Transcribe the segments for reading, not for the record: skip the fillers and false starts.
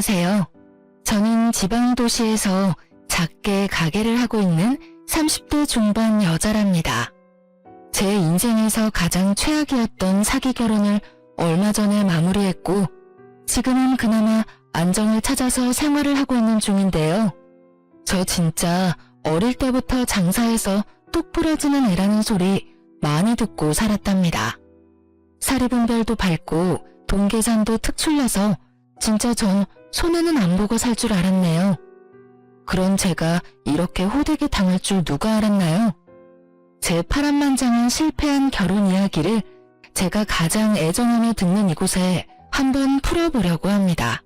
안녕하세요. 저는 지방 도시에서 작게 가게를 하고 있는 30대 중반 여자랍니다. 제 인생에서 가장 최악이었던 사기 결혼을 얼마 전에 마무리했고 지금은 그나마 안정을 찾아서 생활을 하고 있는 중인데요. 저 진짜 어릴 때부터 장사해서 뚝 부러지는 애라는 소리 많이 듣고 살았답니다. 사리분별도 밟고 돈 계산도 특출나서 진짜 전 손해는 안 보고 살 줄 알았네요. 그런 제가 이렇게 호되게 당할 줄 누가 알았나요? 제 파란만장한 실패한 결혼 이야기를 제가 가장 애정하며 듣는 이곳에 한번 풀어보려고 합니다.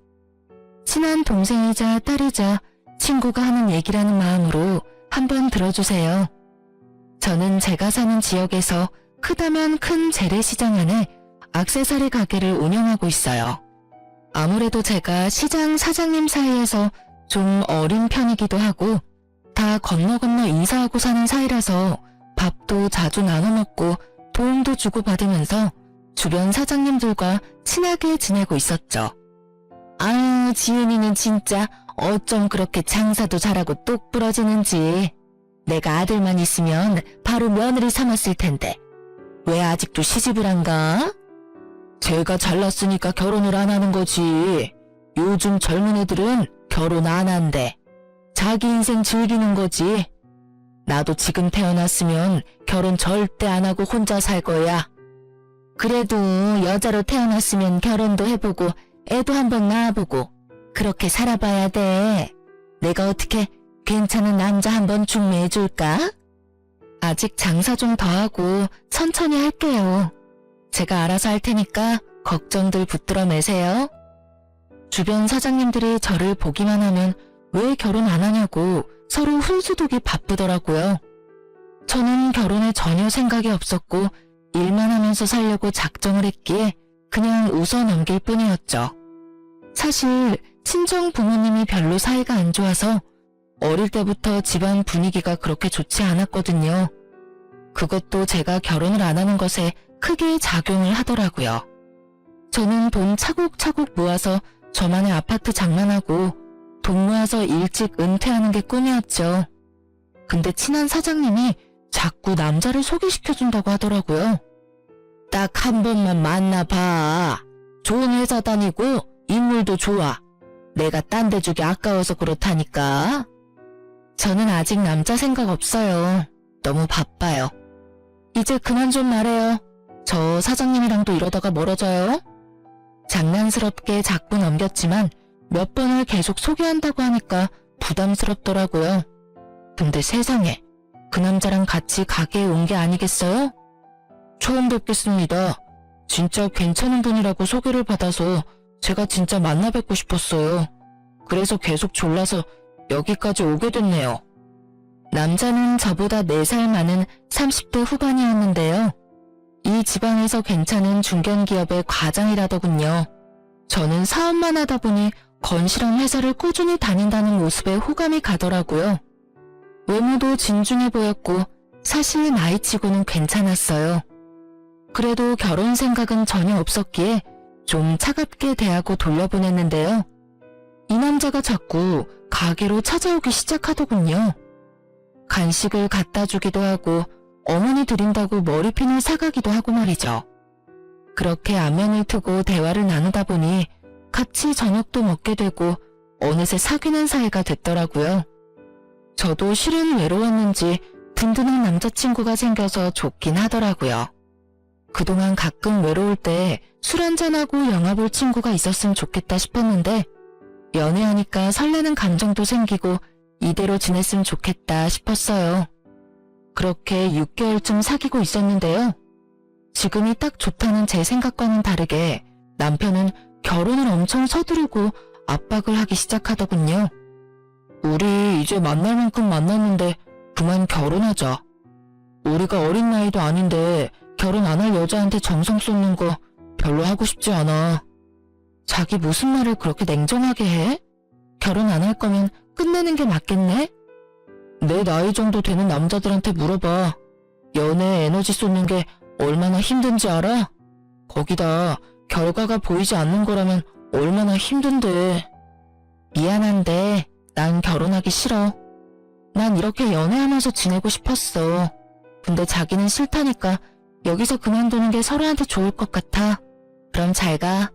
친한 동생이자 딸이자 친구가 하는 얘기라는 마음으로 한번 들어주세요. 저는 제가 사는 지역에서 크다면 큰 재래시장 안에 액세서리 가게를 운영하고 있어요. 아무래도 제가 시장 사장님 사이에서 좀 어린 편이기도 하고 다 건너 인사하고 사는 사이라서 밥도 자주 나눠 먹고 도움도 주고받으면서 주변 사장님들과 친하게 지내고 있었죠. 아유, 지은이는 진짜 어쩜 그렇게 장사도 잘하고 똑 부러지는지. 내가 아들만 있으면 바로 며느리 삼았을 텐데 왜 아직도 시집을 안 가? 제가 잘났으니까 결혼을 안 하는 거지. 요즘 젊은 애들은 결혼 안 한대. 자기 인생 즐기는 거지. 나도 지금 태어났으면 결혼 절대 안 하고 혼자 살 거야. 그래도 여자로 태어났으면 결혼도 해보고 애도 한번 낳아보고 그렇게 살아봐야 돼. 내가 어떻게 괜찮은 남자 한번 중매해줄까? 아직 장사 좀 더 하고 천천히 할게요. 제가 알아서 할 테니까 걱정들 붙들어 매세요. 주변 사장님들이 저를 보기만 하면 왜 결혼 안 하냐고 서로 훈수두기 바쁘더라고요. 저는 결혼에 전혀 생각이 없었고 일만 하면서 살려고 작정을 했기에 그냥 웃어 넘길 뿐이었죠. 사실 친정 부모님이 별로 사이가 안 좋아서 어릴 때부터 집안 분위기가 그렇게 좋지 않았거든요. 그것도 제가 결혼을 안 하는 것에 크게 작용을 하더라고요. 저는 돈 차곡차곡 모아서 저만의 아파트 장만하고 돈 모아서 일찍 은퇴하는 게 꿈이었죠. 근데 친한 사장님이 자꾸 남자를 소개시켜준다고 하더라고요. 딱 한 번만 만나봐. 좋은 회사 다니고 인물도 좋아. 내가 딴 데 주기 아까워서 그렇다니까. 저는 아직 남자 생각 없어요. 너무 바빠요. 이제 그만 좀 말해요. 저 사장님이랑도 이러다가 멀어져요. 장난스럽게 자꾸 넘겼지만 몇 번을 계속 소개한다고 하니까 부담스럽더라고요. 근데 세상에, 그 남자랑 같이 가게에 온 게 아니겠어요? 처음 뵙겠습니다. 진짜 괜찮은 분이라고 소개를 받아서 제가 진짜 만나 뵙고 싶었어요. 그래서 계속 졸라서 여기까지 오게 됐네요. 남자는 저보다 4살 많은 30대 후반이었는데요. 이 지방에서 괜찮은 중견기업의 과장이라더군요. 저는 사업만 하다 보니 건실한 회사를 꾸준히 다닌다는 모습에 호감이 가더라고요. 외모도 진중해 보였고 사실 나이치고는 괜찮았어요. 그래도 결혼 생각은 전혀 없었기에 좀 차갑게 대하고 돌려보냈는데요. 이 남자가 자꾸 가게로 찾아오기 시작하더군요. 간식을 갖다 주기도 하고 어머니 드린다고 머리핀을 사가기도 하고 말이죠. 그렇게 안면을 트고 대화를 나누다 보니 같이 저녁도 먹게 되고 어느새 사귀는 사이가 됐더라고요. 저도 실은 외로웠는지 든든한 남자친구가 생겨서 좋긴 하더라고요. 그동안 가끔 외로울 때 술 한잔하고 영화 볼 친구가 있었으면 좋겠다 싶었는데 연애하니까 설레는 감정도 생기고 이대로 지냈으면 좋겠다 싶었어요. 그렇게 6개월쯤 사귀고 있었는데요. 지금이 딱 좋다는 제 생각과는 다르게 남편은 결혼을 엄청 서두르고 압박을 하기 시작하더군요. 우리 이제 만날 만큼 만났는데 그만 결혼하자. 우리가 어린 나이도 아닌데 결혼 안 할 여자한테 정성 쏟는 거 별로 하고 싶지 않아. 자기 무슨 말을 그렇게 냉정하게 해? 결혼 안 할 거면 끝내는 게 맞겠네? 내 나이 정도 되는 남자들한테 물어봐. 연애에 에너지 쏟는 게 얼마나 힘든지 알아? 거기다 결과가 보이지 않는 거라면 얼마나 힘든데. 미안한데 난 결혼하기 싫어. 난 이렇게 연애하면서 지내고 싶었어. 근데 자기는 싫다니까 여기서 그만두는 게 서로한테 좋을 것 같아. 그럼 잘 가.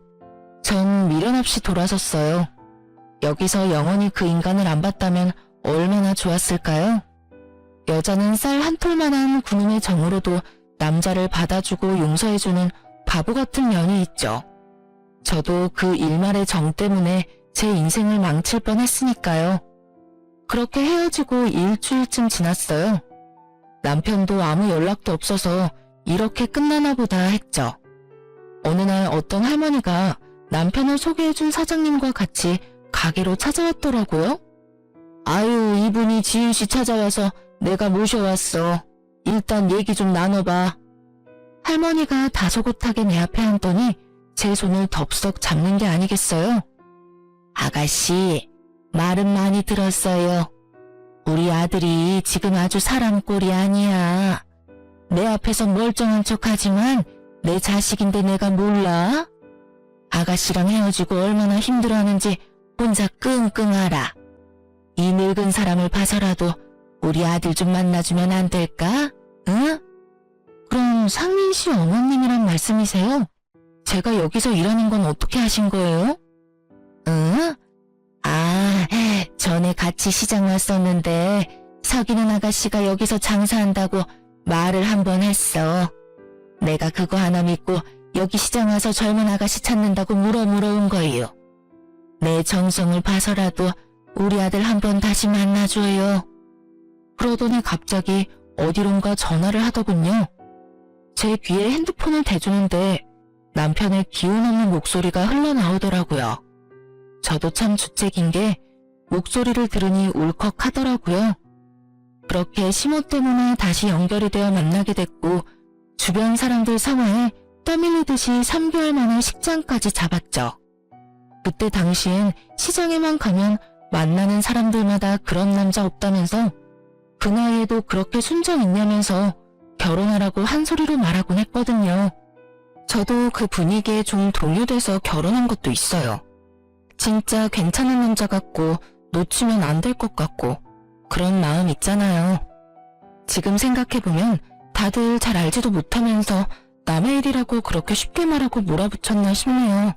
전 미련 없이 돌아섰어요. 여기서 영원히 그 인간을 안 봤다면 얼마나 좋았을까요? 여자는 쌀 한 톨만한 군인의 정으로도 남자를 받아주고 용서해주는 바보 같은 면이 있죠. 저도 그 일말의 정 때문에 제 인생을 망칠 뻔했으니까요. 그렇게 헤어지고 일주일쯤 지났어요. 남편도 아무 연락도 없어서 이렇게 끝나나 보다 했죠. 어느 날 어떤 할머니가 남편을 소개해준 사장님과 같이 가게로 찾아왔더라고요. 아유, 이분이 지은씨 찾아와서 내가 모셔왔어. 일단 얘기 좀 나눠봐. 할머니가 다소곳하게 내 앞에 앉더니 제 손을 덥석 잡는 게 아니겠어요? 아가씨, 말은 많이 들었어요. 우리 아들이 지금 아주 사람 꼴이 아니야. 내 앞에서 멀쩡한 척하지만 내 자식인데 내가 몰라? 아가씨랑 헤어지고 얼마나 힘들어하는지 혼자 끙끙 앓아. 이 늙은 사람을 봐서라도 우리 아들 좀 만나주면 안 될까? 응? 그럼 상민 씨 어머님이란 말씀이세요? 제가 여기서 일하는 건 어떻게 하신 거예요? 응? 아, 전에 같이 시장 왔었는데 석이는 아가씨가 여기서 장사한다고 말을 한 번 했어. 내가 그거 하나 믿고 여기 시장 와서 젊은 아가씨 찾는다고 물어온 거예요. 내 정성을 봐서라도 우리 아들 한 번 다시 만나줘요. 그러더니 갑자기 어디론가 전화를 하더군요. 제 귀에 핸드폰을 대주는데 남편의 기운 없는 목소리가 흘러나오더라고요. 저도 참 주책인 게 목소리를 들으니 울컥하더라고요. 그렇게 심호 때문에 다시 연결이 되어 만나게 됐고 주변 사람들 상황에 떠밀리듯이 3개월 만에 식장까지 잡았죠. 그때 당시엔 시장에만 가면 만나는 사람들마다 그런 남자 없다면서 그 나이에도 그렇게 순정 있냐면서 결혼하라고 한 소리로 말하곤 했거든요. 저도 그 분위기에 좀 동요돼서 결혼한 것도 있어요. 진짜 괜찮은 남자 같고 놓치면 안 될 것 같고 그런 마음 있잖아요. 지금 생각해보면 다들 잘 알지도 못하면서 남의 일이라고 그렇게 쉽게 말하고 몰아붙였나 싶네요.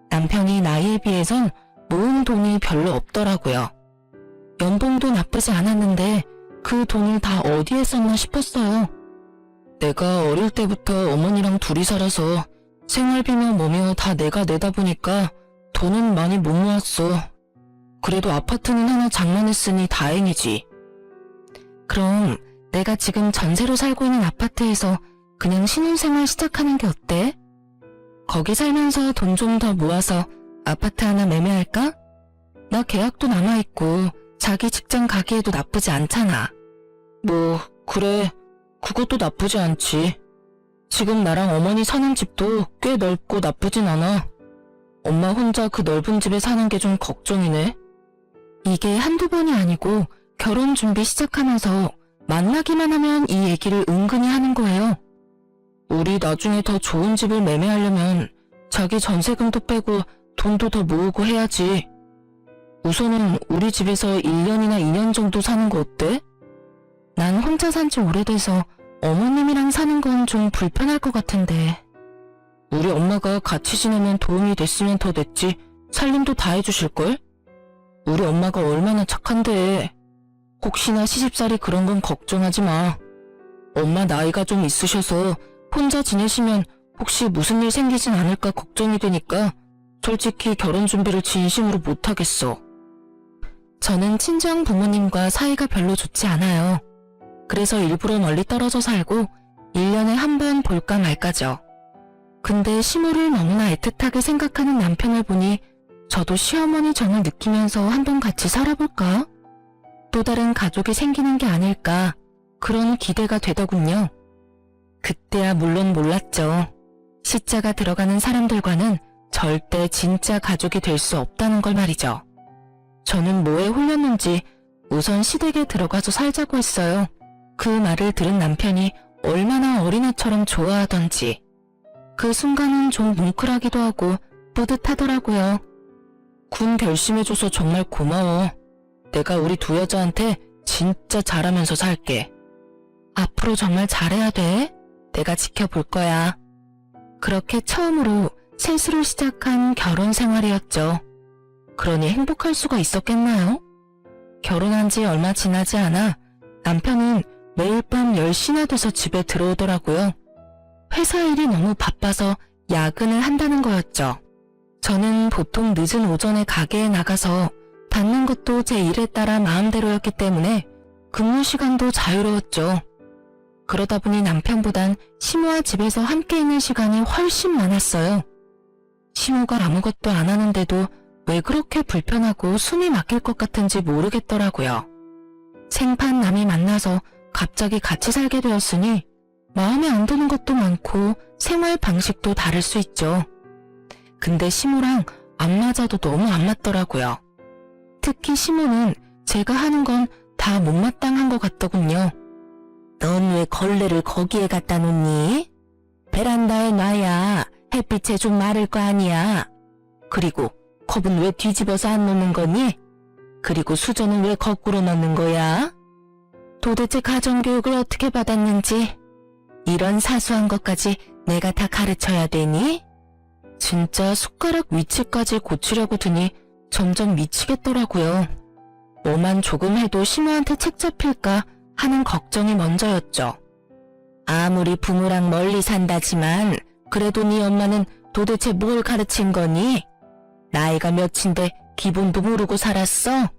남편이 나이에 비해선 모은 돈이 별로 없더라고요. 연봉도 나쁘지 않았는데 그 돈을 다 어디에 썼나 싶었어요. 내가 어릴 때부터 어머니랑 둘이 살아서 생활비며 뭐며 다 내가 내다 보니까 돈은 많이 못 모았어. 그래도 아파트는 하나 장만했으니 다행이지. 그럼 내가 지금 전세로 살고 있는 아파트에서 그냥 신혼생활 시작하는 게 어때? 거기 살면서 돈 좀 더 모아서 아파트 하나 매매할까? 나 계약도 남아있고 자기 직장 가기에도 나쁘지 않잖아. 뭐 그래, 그것도 나쁘지 않지. 지금 나랑 어머니 사는 집도 꽤 넓고 나쁘진 않아. 엄마 혼자 그 넓은 집에 사는 게 좀 걱정이네. 이게 한두 번이 아니고 결혼 준비 시작하면서 만나기만 하면 이 얘기를 은근히 하는 거예요. 우리 나중에 더 좋은 집을 매매하려면 자기 전세금도 빼고 돈도 더 모으고 해야지. 우선은 우리 집에서 1년이나 2년 정도 사는 거 어때? 난 혼자 산 지 오래돼서 어머님이랑 사는 건 좀 불편할 것 같은데. 우리 엄마가 같이 지내면 도움이 됐으면 더 됐지. 살림도 다 해주실걸? 우리 엄마가 얼마나 착한데. 혹시나 시집살이 그런 건 걱정하지 마. 엄마 나이가 좀 있으셔서 혼자 지내시면 혹시 무슨 일 생기진 않을까 걱정이 되니까 솔직히 결혼 준비를 진심으로 못하겠어. 저는 친정 부모님과 사이가 별로 좋지 않아요. 그래서 일부러 멀리 떨어져 살고 1년에 한 번 볼까 말까죠. 근데 시모를 너무나 애틋하게 생각하는 남편을 보니 저도 시어머니 정을 느끼면서 한번 같이 살아볼까? 또 다른 가족이 생기는 게 아닐까 그런 기대가 되더군요. 그때야 물론 몰랐죠. 시자가 들어가는 사람들과는 절대 진짜 가족이 될 수 없다는 걸 말이죠. 저는 뭐에 홀렸는지 우선 시댁에 들어가서 살자고 했어요. 그 말을 들은 남편이 얼마나 어린애처럼 좋아하던지. 그 순간은 좀 뭉클하기도 하고 뿌듯하더라고요. 군 결심해줘서 정말 고마워. 내가 우리 두 여자한테 진짜 잘하면서 살게. 앞으로 정말 잘해야 돼. 내가 지켜볼 거야. 그렇게 처음으로 실수를 시작한 결혼 생활이었죠. 그러니 행복할 수가 있었겠나요? 결혼한 지 얼마 지나지 않아 남편은 매일 밤 10시나 돼서 집에 들어오더라고요. 회사 일이 너무 바빠서 야근을 한다는 거였죠. 저는 보통 늦은 오전에 가게에 나가서 받는 것도 제 일에 따라 마음대로였기 때문에 근무 시간도 자유로웠죠. 그러다 보니 남편보단 시모와 집에서 함께 있는 시간이 훨씬 많았어요. 시모가 아무것도 안 하는데도 왜 그렇게 불편하고 숨이 막힐 것 같은지 모르겠더라고요. 생판 남이 만나서 갑자기 같이 살게 되었으니 마음에 안 드는 것도 많고 생활 방식도 다를 수 있죠. 근데 시모랑 안 맞아도 너무 안 맞더라고요. 특히 시모는 제가 하는 건 다 못마땅한 것 같더군요. 넌 왜 걸레를 거기에 갖다 놓니? 베란다에 놔야 햇빛에 좀 마를 거 아니야. 그리고 컵은 왜 뒤집어서 안 놓는 거니? 그리고 수저는 왜 거꾸로 넣는 거야? 도대체 가정교육을 어떻게 받았는지 이런 사소한 것까지 내가 다 가르쳐야 되니? 진짜 숟가락 위치까지 고치려고 드니 점점 미치겠더라고요. 뭐만 조금 해도 시모한테 책 잡힐까 하는 걱정이 먼저였죠. 아무리 부모랑 멀리 산다지만 그래도 네 엄마는 도대체 뭘 가르친 거니? 나이가 몇인데 기본도 모르고 살았어?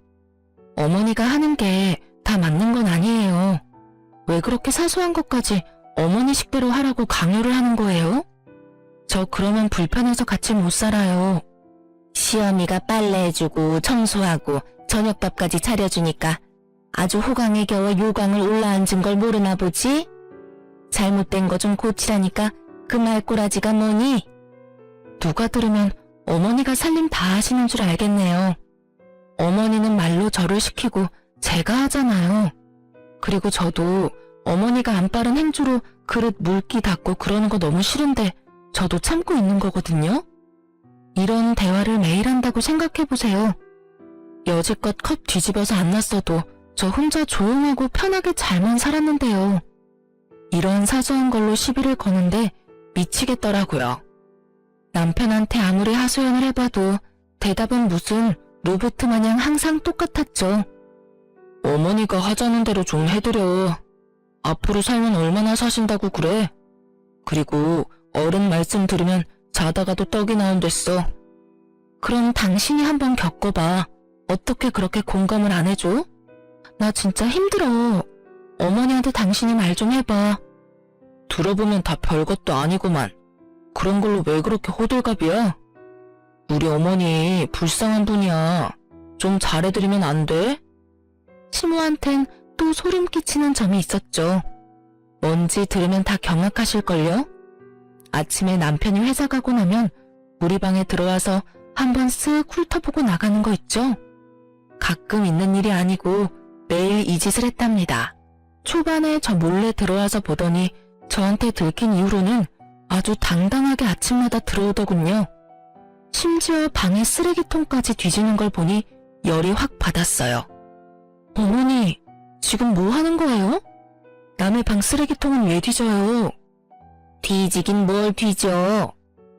어머니가 하는 게 다 맞는 건 아니에요. 왜 그렇게 사소한 것까지 어머니 식대로 하라고 강요를 하는 거예요? 저 그러면 불편해서 같이 못 살아요. 시어미가 빨래해주고 청소하고 저녁밥까지 차려주니까 아주 호강에 겨워 요강을 올라앉은 걸 모르나 보지? 잘못된 거 좀 고치라니까 그 말꼬라지가 뭐니? 누가 들으면 어머니가 살림 다 하시는 줄 알겠네요. 어머니는 말로 저를 시키고 제가 하잖아요. 그리고 저도 어머니가 안 빠른 행주로 그릇 물기 닦고 그러는 거 너무 싫은데 저도 참고 있는 거거든요. 이런 대화를 매일 한다고 생각해보세요. 여지껏 컵 뒤집어서 안 놨어도 저 혼자 조용하고 편하게 잘만 살았는데요. 이런 사소한 걸로 시비를 거는데 미치겠더라고요. 남편한테 아무리 하소연을 해봐도 대답은 무슨 로봇 마냥 항상 똑같았죠. 어머니가 하자는 대로 좀 해드려. 앞으로 살면 얼마나 사신다고 그래? 그리고 어른 말씀 들으면 자다가도 떡이 나온댔어. 그럼 당신이 한번 겪어봐. 어떻게 그렇게 공감을 안 해줘? 나 진짜 힘들어. 어머니한테 당신이 말 좀 해봐. 들어보면 다 별것도 아니구만. 그런 걸로 왜 그렇게 호들갑이야? 우리 어머니 불쌍한 분이야. 좀 잘해드리면 안 돼? 시모한텐 또 소름 끼치는 점이 있었죠. 뭔지 들으면 다 경악하실걸요? 아침에 남편이 회사 가고 나면 우리 방에 들어와서 한번 쓱 훑어보고 나가는 거 있죠? 가끔 있는 일이 아니고 매일 이 짓을 했답니다. 초반에 저 몰래 들어와서 보더니 저한테 들킨 이후로는 아주 당당하게 아침마다 들어오더군요. 심지어 방에 쓰레기통까지 뒤지는 걸 보니 열이 확 받았어요. 어머니, 지금 뭐 하는 거예요? 남의 방 쓰레기통은 왜 뒤져요? 뒤지긴 뭘 뒤져.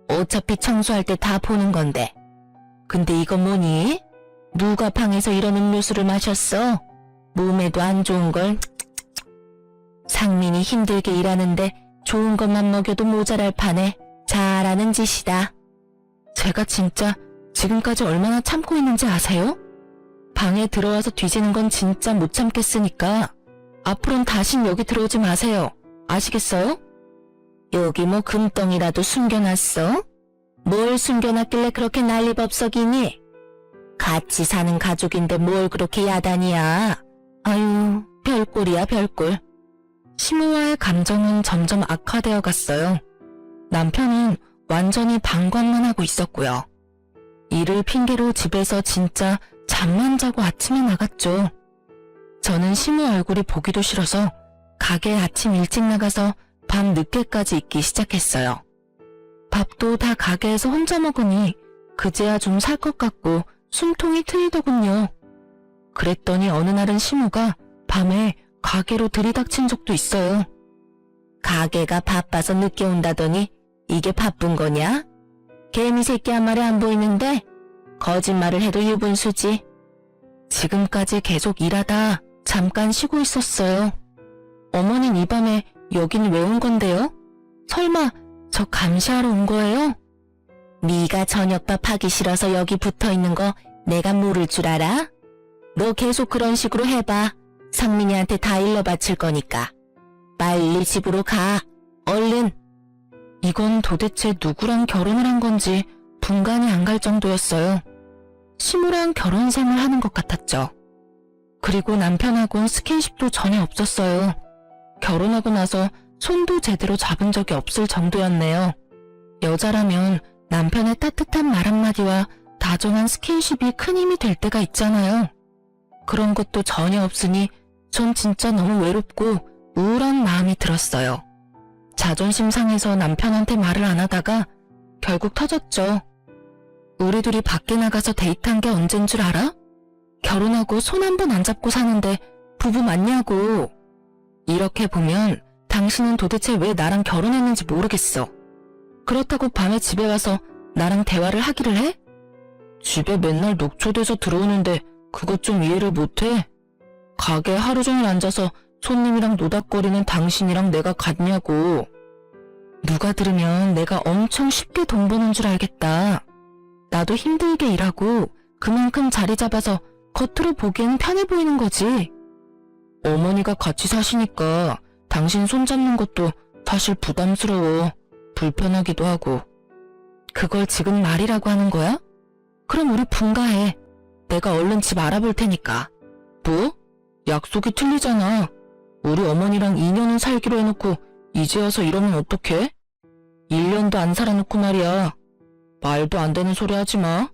어차피 청소할 때 다 보는 건데. 근데 이건 뭐니? 누가 방에서 이런 음료수를 마셨어? 몸에도 안 좋은 걸. 상민이 힘들게 일하는데 좋은 것만 먹여도 모자랄 판에 잘하는 짓이다. 제가 진짜 지금까지 얼마나 참고 있는지 아세요? 방에 들어와서 뒤지는 건 진짜 못 참겠으니까 앞으로는 다신 여기 들어오지 마세요. 아시겠어요? 여기 뭐 금덩이라도 숨겨놨어? 뭘 숨겨놨길래 그렇게 난리법석이니? 같이 사는 가족인데 뭘 그렇게 야단이야? 아유, 별꼴이야 별꼴. 시모와의 감정은 점점 악화되어 갔어요. 남편은 완전히 방관만 하고 있었고요. 일을 핑계로 집에서 진짜 잠만 자고 아침에 나갔죠. 저는 시모 얼굴이 보기도 싫어서 가게 아침 일찍 나가서 밤 늦게까지 있기 시작했어요. 밥도 다 가게에서 혼자 먹으니 그제야 좀 살 것 같고 숨통이 트이더군요. 그랬더니 어느 날은 시무가 밤에 가게로 들이닥친 적도 있어요. 가게가 바빠서 늦게 온다더니 이게 바쁜 거냐? 개미 새끼 한 마리 안 보이는데 거짓말을 해도 유분수지. 지금까지 계속 일하다 잠깐 쉬고 있었어요. 어머닌 이 밤에 여긴 왜 온 건데요? 설마 저 감시하러 온 거예요? 네가 저녁밥 하기 싫어서 여기 붙어있는 거 내가 모를 줄 알아? 너 계속 그런 식으로 해봐. 상민이한테 다 일러 바칠 거니까. 빨리 집으로 가. 얼른. 이건 도대체 누구랑 결혼을 한 건지 분간이 안 갈 정도였어요. 시무랑 결혼생을 하는 것 같았죠. 그리고 남편하고는 스킨십도 전혀 없었어요. 결혼하고 나서 손도 제대로 잡은 적이 없을 정도였네요. 여자라면 남편의 따뜻한 말 한마디와 다정한 스킨십이 큰 힘이 될 때가 있잖아요. 그런 것도 전혀 없으니 전 진짜 너무 외롭고 우울한 마음이 들었어요. 자존심 상해서 남편한테 말을 안 하다가 결국 터졌죠. 우리 둘이 밖에 나가서 데이트한 게 언젠 줄 알아? 결혼하고 손 한 번 안 잡고 사는데 부부 맞냐고. 이렇게 보면 당신은 도대체 왜 나랑 결혼했는지 모르겠어. 그렇다고 밤에 집에 와서 나랑 대화를 하기를 해? 집에 맨날 녹초돼서 들어오는데 그것 좀 이해를 못해? 가게 하루 종일 앉아서 손님이랑 노닥거리는 당신이랑 내가 같냐고. 누가 들으면 내가 엄청 쉽게 돈 버는 줄 알겠다. 나도 힘들게 일하고 그만큼 자리 잡아서 겉으로 보기엔 편해 보이는 거지. 어머니가 같이 사시니까 당신 손잡는 것도 사실 부담스러워. 불편하기도 하고. 그걸 지금 말이라고 하는 거야? 그럼 우리 분가해. 내가 얼른 집 알아볼 테니까. 뭐? 약속이 틀리잖아. 우리 어머니랑 2년은 살기로 해놓고 이제 와서 이러면 어떡해? 1년도 안 살아놓고 말이야. 말도 안 되는 소리 하지 마.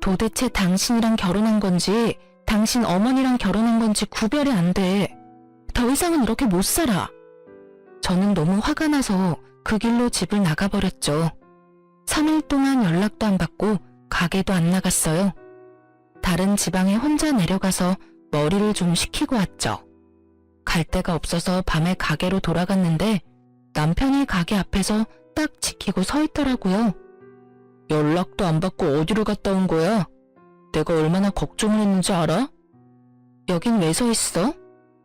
도대체 당신이랑 결혼한 건지 당신 어머니랑 결혼한 건지 구별이 안 돼. 더 이상은 이렇게 못 살아. 저는 너무 화가 나서 그 길로 집을 나가버렸죠. 3일 동안 연락도 안 받고 가게도 안 나갔어요. 다른 지방에 혼자 내려가서 머리를 좀 식히고 왔죠. 갈 데가 없어서 밤에 가게로 돌아갔는데 남편이 가게 앞에서 딱 지키고 서 있더라고요. 연락도 안 받고 어디로 갔다 온 거야? 내가 얼마나 걱정을 했는지 알아? 여긴 왜 서 있어?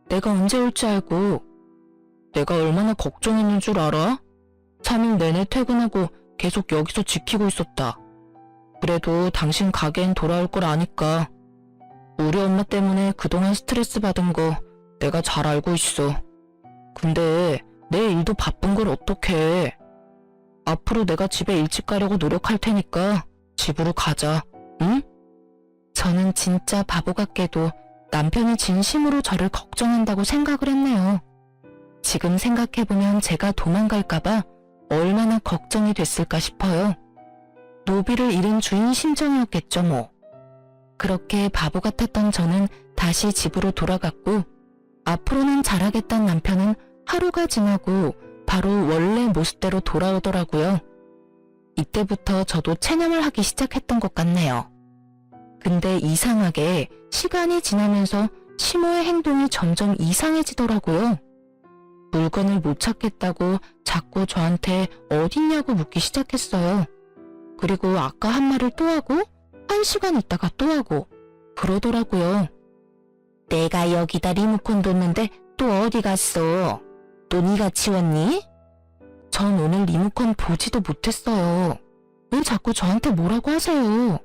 내가 언제 올 줄 알고. 내가 얼마나 걱정했는 줄 알아? 3일 내내 퇴근하고 계속 여기서 지키고 있었다. 그래도 당신 가게엔 돌아올 걸 아니까. 우리 엄마 때문에 그동안 스트레스 받은 거 내가 잘 알고 있어. 근데 내 일도 바쁜 걸 어떡해. 앞으로 내가 집에 일찍 가려고 노력할 테니까 집으로 가자, 응? 저는 진짜 바보 같게도 남편이 진심으로 저를 걱정한다고 생각을 했네요. 지금 생각해보면 제가 도망갈까봐 얼마나 걱정이 됐을까 싶어요. 노비를 잃은 주인 심정이었겠죠 뭐. 그렇게 바보 같았던 저는 다시 집으로 돌아갔고 앞으로는 잘하겠다는 남편은 하루가 지나고 바로 원래 모습대로 돌아오더라고요. 이때부터 저도 체념을 하기 시작했던 것 같네요. 근데 이상하게 시간이 지나면서 시모의 행동이 점점 이상해지더라고요. 물건을 못 찾겠다고 자꾸 저한테 어딨냐고 묻기 시작했어요. 그리고 아까 한 말을 또 하고 1시간 있다가 또 하고 그러더라고요. 내가 여기다 리모컨 뒀는데 또 어디 갔어? 또 네가 치웠니? 전 오늘 리모컨 보지도 못했어요. 왜 자꾸 저한테 뭐라고 하세요?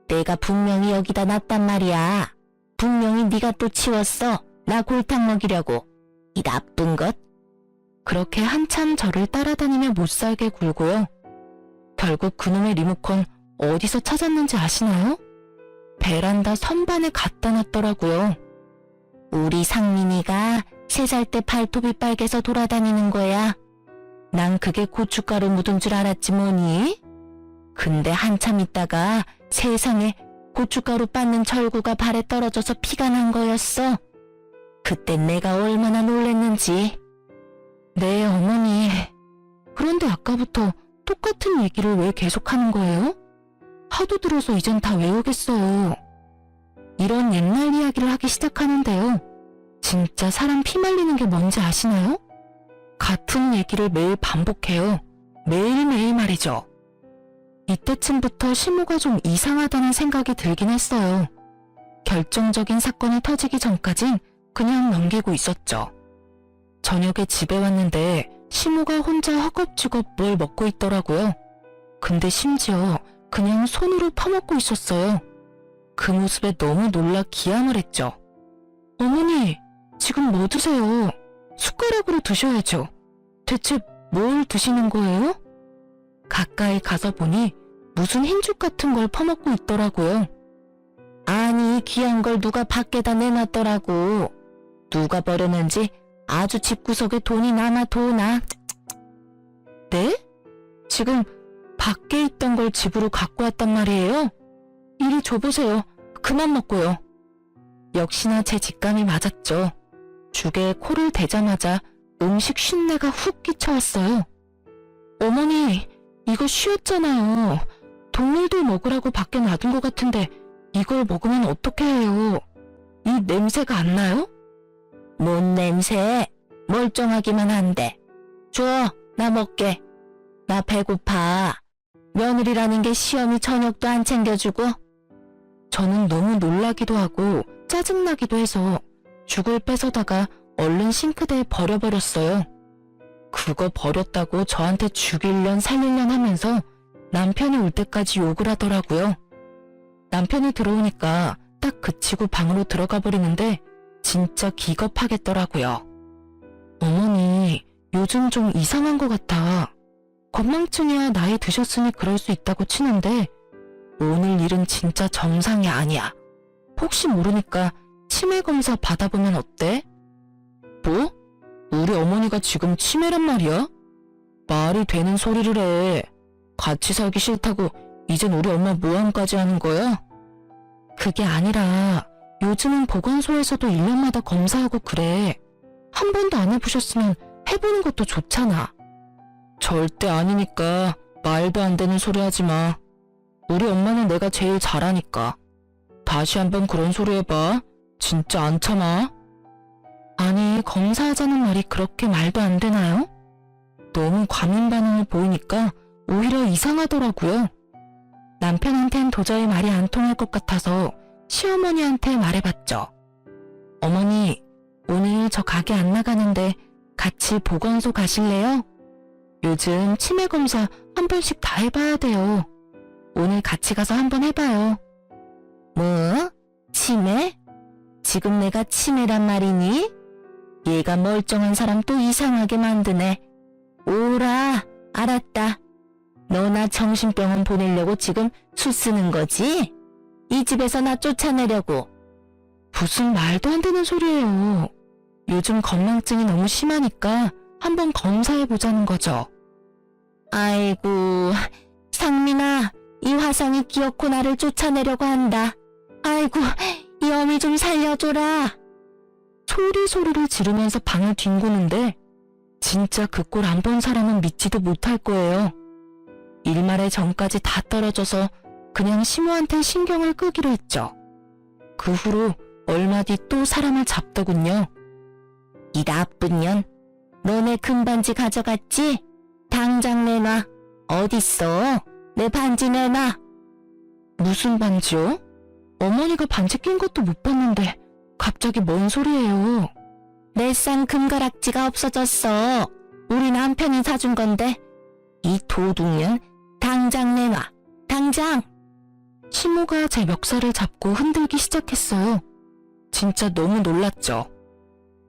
내가 분명히 여기다 놨단 말이야. 분명히 네가 또 치웠어. 나 골탕 먹이려고. 이 나쁜 것. 그렇게 한참 저를 따라다니며 못살게 굴고요. 결국 그놈의 리모컨 어디서 찾았는지 아시나요? 베란다 선반에 갖다 놨더라고요. 우리 상민이가 3살 때 발톱이 빨개서 돌아다니는 거야. 난 그게 고춧가루 묻은 줄 알았지 뭐니? 근데 한참 있다가 세상에 고춧가루 빻는 절구가 발에 떨어져서 피가 난 거였어. 그때 내가 얼마나 놀랬는지. 네, 어머니. 그런데 아까부터 똑같은 얘기를 왜 계속하는 거예요? 하도 들어서 이젠 다 외우겠어요. 이런 옛날 이야기를 하기 시작하는데요. 진짜 사람 피 말리는 게 뭔지 아시나요? 같은 얘기를 매일 반복해요. 매일매일 말이죠. 이때쯤부터 시모가 좀 이상하다는 생각이 들긴 했어요. 결정적인 사건이 터지기 전까진 그냥 넘기고 있었죠. 저녁에 집에 왔는데 시모가 혼자 허겁지겁 뭘 먹고 있더라고요. 근데 심지어 그냥 손으로 퍼먹고 있었어요. 그 모습에 너무 놀라 기함을 했죠. 어머니, 지금 뭐 드세요? 숟가락으로 드셔야죠. 대체 뭘 드시는 거예요? 가까이 가서 보니 무슨 흰죽 같은 걸 퍼먹고 있더라고요. 아니, 귀한 걸 누가 밖에다 내놨더라고. 누가 버렸는지 아주 집구석에 돈이 남아 도나. 네? 지금 밖에 있던 걸 집으로 갖고 왔단 말이에요? 이리 줘보세요. 그만 먹고요. 역시나 제 직감이 맞았죠. 죽에 코를 대자마자 음식 쉰내가 훅 끼쳐왔어요. 어머니, 이거 쉬었잖아요. 동물들 먹으라고 밖에 놔둔 것 같은데 이걸 먹으면 어떻게 해요? 이 냄새가 안 나요? 뭔 냄새? 멀쩡하기만 한데. 줘, 나 먹게. 나 배고파. 며느리라는 게 시어미 저녁도 안 챙겨주고. 저는 너무 놀라기도 하고 짜증나기도 해서 죽을 뺏어다가 얼른 싱크대에 버려버렸어요. 그거 버렸다고 저한테 죽일련 살릴련 하면서 남편이 올 때까지 욕을 하더라고요. 남편이 들어오니까 딱 그치고 방으로 들어가 버리는데 진짜 기겁하겠더라고요. 어머니, 요즘 좀 이상한 것 같아. 건망증이야 나이 드셨으니 그럴 수 있다고 치는데 오늘 일은 진짜 정상이 아니야. 혹시 모르니까 치매 검사 받아보면 어때? 뭐? 우리 어머니가 지금 치매란 말이야? 말이 되는 소리를 해. 같이 살기 싫다고 이젠 우리 엄마 모함까지 하는 거야? 그게 아니라 요즘은 보건소에서도 1년마다 검사하고 그래. 한 번도 안 해보셨으면 해보는 것도 좋잖아. 절대 아니니까 말도 안 되는 소리 하지 마. 우리 엄마는 내가 제일 잘하니까. 다시 한번 그런 소리 해봐. 진짜 안 참아. 아니, 검사하자는 말이 그렇게 말도 안 되나요? 너무 과민 반응을 보이니까 오히려 이상하더라고요. 남편한텐 도저히 말이 안 통할 것 같아서 시어머니한테 말해봤죠. 어머니, 오늘 저 가게 안 나가는데 같이 보건소 가실래요? 요즘 치매 검사 한 번씩 다 해봐야 돼요. 오늘 같이 가서 한번 해봐요. 뭐? 치매? 지금 내가 치매란 말이니? 얘가 멀쩡한 사람 또 이상하게 만드네. 오라, 알았다. 너나 정신병원 보내려고 지금 수 쓰는 거지? 이 집에서 나 쫓아내려고. 무슨 말도 안 되는 소리예요. 요즘 건망증이 너무 심하니까 한번 검사해보자는 거죠. 아이고, 상민아, 이 화상이 기어코 나를 쫓아내려고 한다. 아이고, 이 어미 좀 살려줘라. 소리를 지르면서 방을 뒹구는데 진짜 그 꼴 안 본 사람은 믿지도 못할 거예요. 일말의 정까지 다 떨어져서 그냥 시모한테 신경을 끄기로 했죠. 그 후로 얼마 뒤 또 사람을 잡더군요. 이 나쁜 년, 너네 금반지 가져갔지? 당장 내놔. 어딨어? 내 반지 내놔. 무슨 반지요? 어머니가 반지 낀 것도 못 봤는데 갑자기 뭔 소리예요? 내 싼 금가락지가 없어졌어. 우리 남편이 사준 건데. 이 도둑년, 당장 내놔. 당장! 시모가 제 멱살을 잡고 흔들기 시작했어요. 진짜 너무 놀랐죠.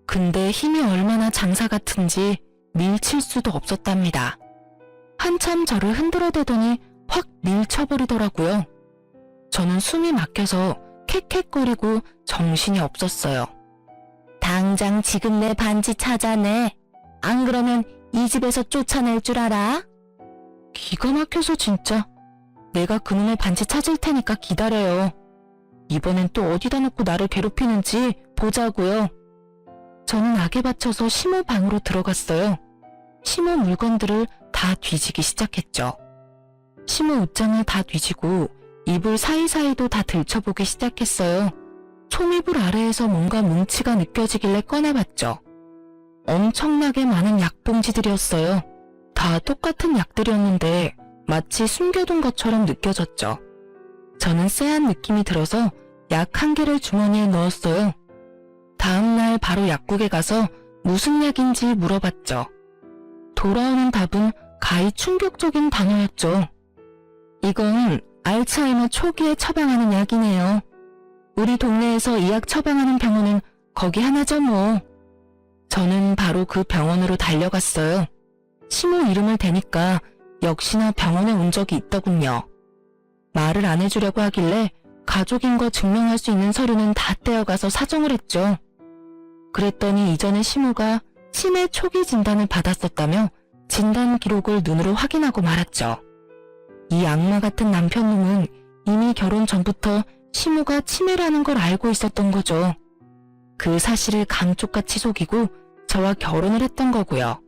근데 힘이 얼마나 장사 같은지 밀칠 수도 없었답니다. 한참 저를 흔들어대더니 확 밀쳐버리더라고요. 저는 숨이 막혀서 캑캑거리고 정신이 없었어요. 당장 지금 내 반지 찾아내. 안 그러면 이 집에서 쫓아낼 줄 알아? 기가 막혀서 진짜. 내가 그놈의 반지 찾을 테니까 기다려요. 이번엔 또 어디다 놓고 나를 괴롭히는지 보자고요. 저는 악에 받쳐서 시모 방으로 들어갔어요. 시모 물건들을 다 뒤지기 시작했죠. 시모 옷장을 다 뒤지고 이불 사이사이도 다 들춰보기 시작했어요. 초미불 아래에서 뭔가 뭉치가 느껴지길래 꺼내봤죠. 엄청나게 많은 약봉지들이었어요. 다 똑같은 약들이었는데 마치 숨겨둔 것처럼 느껴졌죠. 저는 쎄한 느낌이 들어서 약 1개를 주머니에 넣었어요. 다음날 바로 약국에 가서 무슨 약인지 물어봤죠. 돌아오는 답은 가히 충격적인 단어였죠. 이건 알츠하이머 초기에 처방하는 약이네요. 우리 동네에서 이 약 처방하는 병원은 거기 하나죠 뭐. 저는 바로 그 병원으로 달려갔어요. 시모 이름을 대니까 역시나 병원에 온 적이 있더군요. 말을 안 해주려고 하길래 가족인 거 증명할 수 있는 서류는 다 떼어가서 사정을 했죠. 그랬더니 이전에 시모가 치매 초기 진단을 받았었다며 진단 기록을 눈으로 확인하고 말았죠. 이 악마 같은 남편놈은 이미 결혼 전부터 시모가 치매라는 걸 알고 있었던 거죠. 그 사실을 감쪽같이 속이고 저와 결혼을 했던 거고요.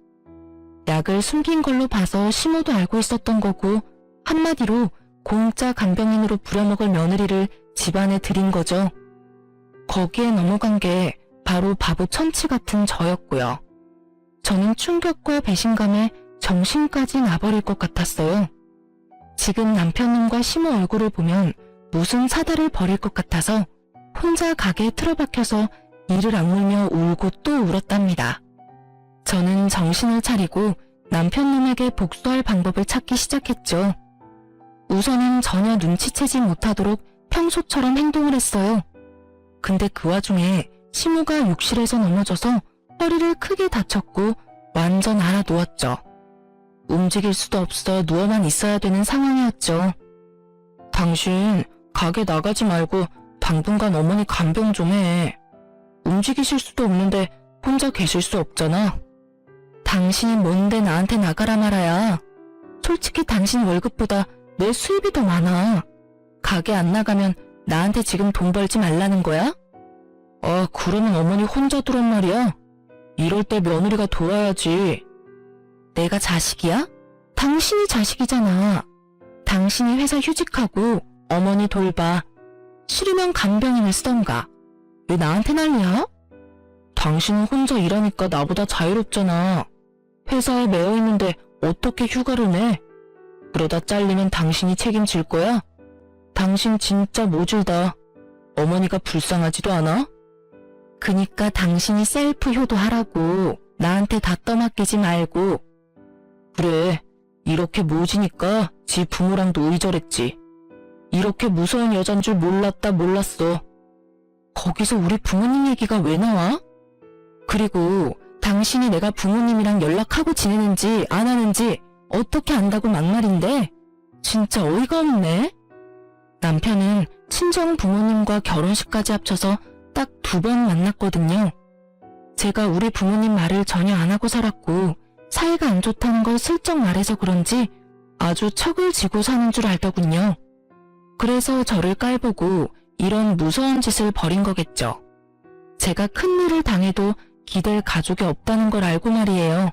약을 숨긴 걸로 봐서 시모도 알고 있었던 거고 한마디로 공짜 간병인으로 부려먹을 며느리를 집안에 들인 거죠. 거기에 넘어간 게 바로 바보 천치 같은 저였고요. 저는 충격과 배신감에 정신까지 나버릴 것 같았어요. 지금 남편님과 시모 얼굴을 보면 무슨 사달을 벌일 것 같아서 혼자 가게에 틀어박혀서 이를 악물며 울고 또 울었답니다. 저는 정신을 차리고 남편놈에게 복수할 방법을 찾기 시작했죠. 우선은 전혀 눈치채지 못하도록 평소처럼 행동을 했어요. 근데 그 와중에 시모가 욕실에서 넘어져서 허리를 크게 다쳤고 완전 알아 누웠죠. 움직일 수도 없어 누워만 있어야 되는 상황이었죠. 당신 가게 나가지 말고 당분간 어머니 간병 좀 해. 움직이실 수도 없는데 혼자 계실 수 없잖아. 당신이 뭔데 나한테 나가라 말아야. 솔직히 당신 월급보다 내 수입이 더 많아. 가게 안 나가면 나한테 지금 돈 벌지 말라는 거야? 아, 그러면 어머니 혼자 두란 말이야? 이럴 때 며느리가 도와야지. 내가 자식이야? 당신이 자식이잖아. 당신이 회사 휴직하고 어머니 돌봐. 싫으면 간병인을 쓰던가. 왜 나한테 난리야? 당신은 혼자 일하니까 나보다 자유롭잖아. 회사에 매여 있는데 어떻게 휴가를 내? 그러다 잘리면 당신이 책임질 거야? 당신 진짜 모질다. 어머니가 불쌍하지도 않아? 그니까 당신이 셀프 효도하라고. 나한테 다 떠맡기지 말고. 그래, 이렇게 모지니까 지 부모랑도 의절했지. 이렇게 무서운 여잔 줄 몰랐어. 거기서 우리 부모님 얘기가 왜 나와? 그리고 당신이 내가 부모님이랑 연락하고 지내는지 안 하는지 어떻게 안다고 막말인데? 진짜 어이가 없네. 남편은 친정 부모님과 결혼식까지 합쳐서 딱 2번 만났거든요. 제가 우리 부모님 말을 전혀 안 하고 살았고 사이가 안 좋다는 걸 슬쩍 말해서 그런지 아주 척을 지고 사는 줄 알더군요. 그래서 저를 깔보고 이런 무서운 짓을 벌인 거겠죠. 제가 큰 일을 당해도 기댈 가족이 없다는 걸 알고 말이에요.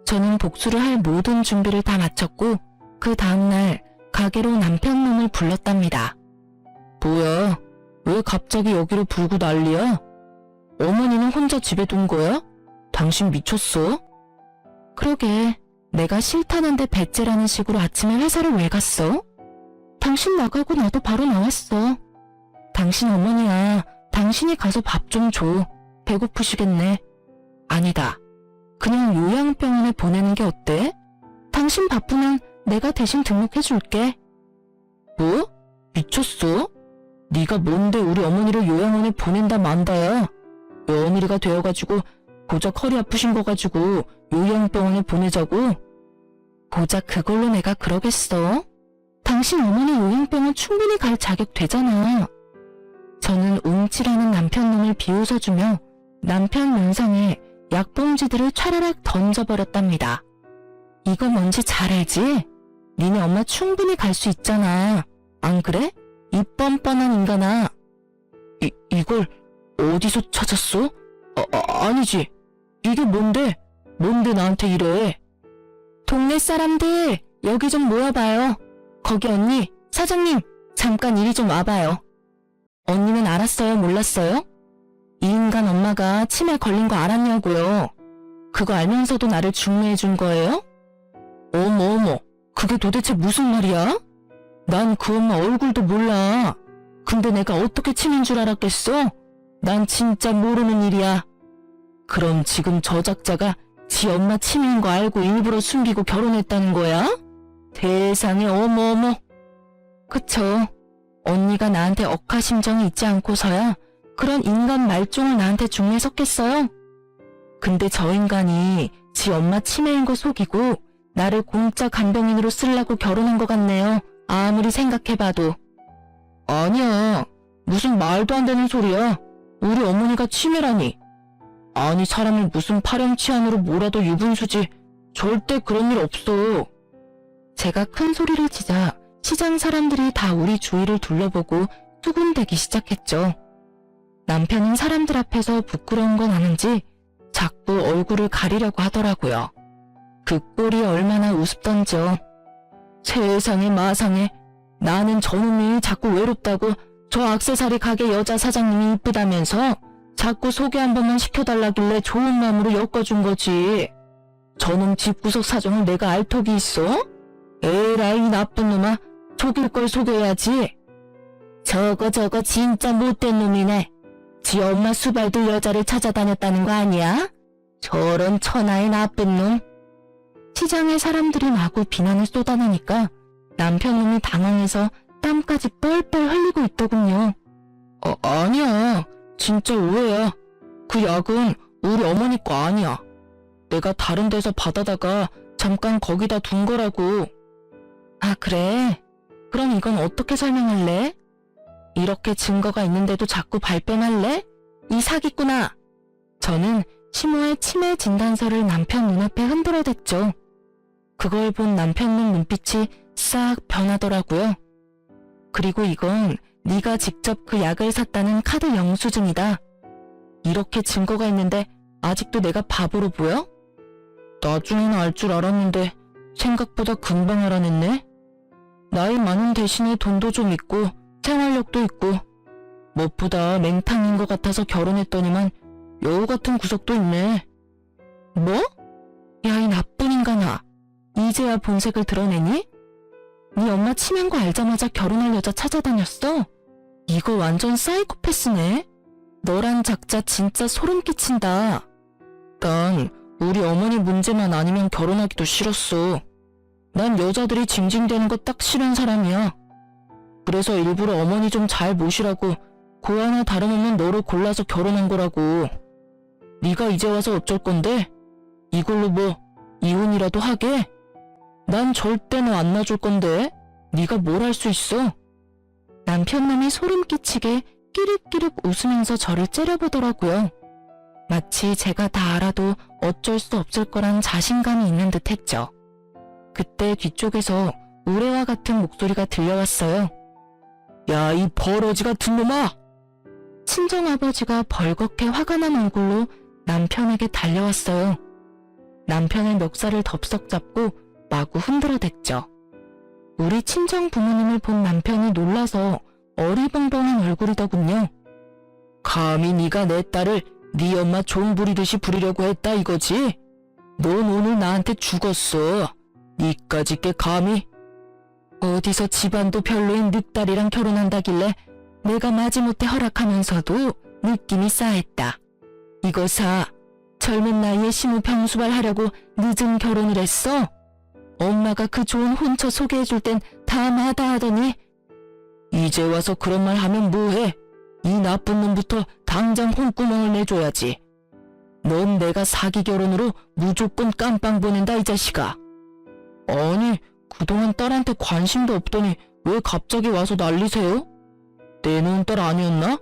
저는 복수를 할 모든 준비를 다 마쳤고 그 다음날 가게로 남편놈을 불렀답니다. 뭐야? 왜 갑자기 여기로 불고 난리야? 어머니는 혼자 집에 둔 거야? 당신 미쳤어? 그러게, 내가 싫다는데 배째라는 식으로 아침에 회사를 왜 갔어? 당신 나가고 나도 바로 나왔어. 당신 어머니야, 당신이 가서 밥 좀 줘. 배고프시겠네. 아니다. 그냥 요양병원에 보내는 게 어때? 당신 바쁘면 내가 대신 등록해줄게. 뭐? 미쳤어? 네가 뭔데 우리 어머니를 요양원에 보낸다 만다야. 며느리가 되어가지고 고작 허리 아프신 거 가지고 요양병원에 보내자고? 고작 그걸로 내가 그러겠어? 당신 어머니 요양병원 충분히 갈 자격 되잖아. 저는 움찔하는 남편놈을 비웃어주며 남편 면상에 약봉지들을 차라락 던져버렸답니다. 이거 뭔지 잘 알지? 니네 엄마 충분히 갈 수 있잖아. 안 그래? 이 뻔뻔한 인간아. 이걸 어디서 찾았어? 아니지. 이게 뭔데? 뭔데 나한테 이래? 동네 사람들 여기 좀 모여봐요. 거기 언니, 사장님, 잠깐 이리 좀 와봐요. 언니는 알았어요, 몰랐어요? 이 인간 엄마가 치매 걸린 거 알았냐고요. 그거 알면서도 나를 중매해 준 거예요? 어머, 그게 도대체 무슨 말이야? 난 그 엄마 얼굴도 몰라. 근데 내가 어떻게 치매인 줄 알았겠어? 난 진짜 모르는 일이야. 그럼 지금 저 작자가 지 엄마 치매인 거 알고 일부러 숨기고 결혼했다는 거야? 세상에, 어머. 그쵸. 언니가 나한테 억하심정이 있지 않고서야 그런 인간 말종을 나한테 중매 섰겠어요? 근데 저 인간이 지 엄마 치매인 거 속이고 나를 공짜 간병인으로 쓰려고 결혼한 것 같네요. 아무리 생각해봐도. 아니야. 무슨 말도 안 되는 소리야. 우리 어머니가 치매라니. 아니, 사람을 무슨 파렴치한으로 몰아도 유분수지. 절대 그런 일 없어. 제가 큰 소리를 치자 시장 사람들이 다 우리 주위를 둘러보고 수군대기 시작했죠. 남편은 사람들 앞에서 부끄러운 건 아는지 자꾸 얼굴을 가리려고 하더라고요. 그 꼴이 얼마나 우습던지요. 세상에 마상에, 나는 저놈이 자꾸 외롭다고 저 액세서리 가게 여자 사장님이 이쁘다면서 자꾸 소개 한 번만 시켜달라길래 좋은 마음으로 엮어준 거지. 저놈 집구석 사정을 내가 알 턱이 있어? 에라이 나쁜 놈아, 속일 걸 속여야지. 저거 진짜 못된 놈이네. 지 엄마 수발들 여자를 찾아다녔다는 거 아니야? 저런 천하의 나쁜 놈. 시장에 사람들이 마구 비난을 쏟아내니까 남편놈이 당황해서 땀까지 뻘뻘 흘리고 있더군요. 아니야. 진짜 오해야. 그 약은 우리 어머니 거 아니야. 내가 다른 데서 받아다가 잠깐 거기다 둔 거라고. 아, 그래? 그럼 이건 어떻게 설명할래? 이렇게 증거가 있는데도 자꾸 발뺌할래? 이 사기꾼아! 저는 시모의 치매 진단서를 남편 눈앞에 흔들어댔죠. 그걸 본 남편놈 눈빛이 싹 변하더라고요. 그리고 이건 네가 직접 그 약을 샀다는 카드 영수증이다. 이렇게 증거가 있는데 아직도 내가 바보로 보여? 나중에는 알 줄 알았는데 생각보다 금방 알아냈네. 나이 많은 대신에 돈도 좀 있고 생활력도 있고 무엇보다 맹탕인 것 같아서 결혼했더니만 여우 같은 구석도 있네. 뭐? 야, 이 나쁜 인간아. 이제야 본색을 드러내니? 네 엄마 치매인 거 알자마자 결혼할 여자 찾아다녔어? 이거 완전 사이코패스네. 너란 작자 진짜 소름 끼친다. 난 우리 어머니 문제만 아니면 결혼하기도 싫었어. 난 여자들이 징징대는 거 딱 싫은 사람이야. 그래서 일부러 어머니 좀 잘 모시라고 고 하나 다름없는 너를 골라서 결혼한 거라고. 네가 이제 와서 어쩔 건데? 이걸로 뭐 이혼이라도 하게? 난 절대 너 안 놔줄 건데 네가 뭘 할 수 있어? 남편놈이 소름 끼치게 끼륵끼륵 웃으면서 저를 째려보더라고요. 마치 제가 다 알아도 어쩔 수 없을 거란 자신감이 있는 듯 했죠. 그때 뒤쪽에서 우레와 같은 목소리가 들려왔어요. 야, 이 버러지 같은 놈아! 친정아버지가 벌겋게 화가 난 얼굴로 남편에게 달려왔어요. 남편의 멱살을 덥석 잡고 마구 흔들어댔죠. 우리 친정 부모님을 본 남편이 놀라서 어리벙벙한 얼굴이더군요. 감히 네가 내 딸을 네 엄마 종 부리듯이 부리려고 했다 이거지? 넌 오늘 나한테 죽었어. 니까짓 게 감히? 어디서 집안도 별로인 늑딸이랑 결혼한다길래 내가 마지못해 허락하면서도 느낌이 싸했다. 이거 사. 젊은 나이에 시무 병수발 하려고 늦은 결혼을 했어? 엄마가 그 좋은 혼처 소개해줄 땐 다 마다하더니 이제 와서 그런 말 하면 뭐해? 이 나쁜 놈부터 당장 혼구멍을 내줘야지. 넌 내가 사기 결혼으로 무조건 깜빵 보낸다 이 자식아. 아니, 그동안 딸한테 관심도 없더니 왜 갑자기 와서 난리세요? 내놓은 딸 아니었나?